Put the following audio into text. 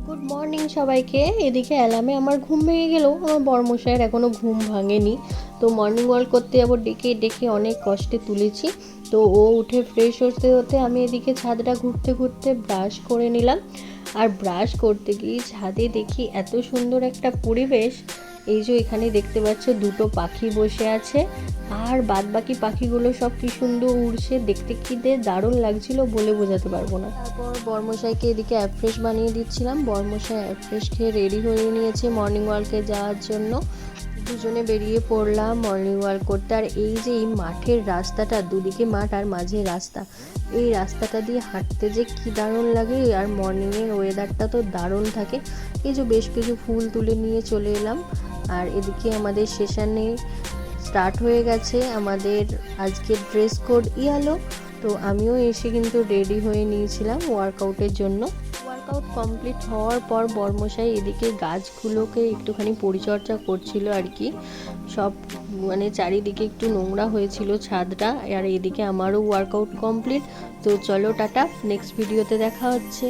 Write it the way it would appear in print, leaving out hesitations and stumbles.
Good morning সবাইকে। এদিকে অ্যালার্মে আমার ঘুম ভেঙে গেলেও আমার বরমশাইয়ের এখনও ঘুম ভাঙেনি। তো মর্নিং ওয়াক করতে যাবো, ডেকে ডেকে অনেক কষ্টে তুলেছি। তো ও উঠে ফ্রেশ হতে হতে আমি এদিকে ছাদটা ঘুরতে ঘুরতে ব্রাশ করে নিলাম। আর ব্রাশ করতে গিয়ে ছাদে দেখি এত সুন্দর একটা পরিবেশ। এই যে এখানে দেখতে পাচ্ছ দুটো পাখি বসে আছে, আর বাদবাকি পাখিগুলো সব কি সুন্দর উড়ছে, দেখতে কি দারুণ লাগছিল বলে বোঝাতে পারবো না। তারপর বরমশাইকে এদিকে অ্যাফ্রেশ বানিয়ে দিচ্ছিলাম। বরমশাই অ্যাফ্রেশ খেয়ে রেডি হয়ে নিয়েছে মর্নিং ওয়ার্কে যাওয়ার জন্য। দুজনে বেরিয়ে পড়লাম মর্নিং ওয়াক করতে। আর এই যে এই মাঠের রাস্তাটা, দুদিকে মাঠ আর মাঝে রাস্তা, এই রাস্তাটা দিয়ে হাঁটতে যে কি দারুণ লাগে। আর মর্নিংয়ের ওয়েদারটা তো দারুণ থাকে। এই যে বেশ কিছু ফুল তুলে নিয়ে চলে এলাম। আর এদিকে আমাদের সেশনে স্টার্ট হয়ে গেছে। আমাদের আজকে ড্রেস কোড ইয়েলো। তো আমিও এসে কিন্তু রেডি হয়ে নিয়েছিলাম ওয়ার্কআউটের জন্য। ওয়ার্কআউট কমপ্লিট হওয়ার পর বরমশাই এদিকে গাছগুলোকে একটুখানি পরিচর্যা করছিল আর কি। সব মানে চারিদিকে একটু নোংরা হয়েছিল ছাদটা। আর এদিকে আমারও ওয়ার্কআউট কমপ্লিট। তো চলো টাটা, নেক্সট ভিডিওতে দেখা হচ্ছে।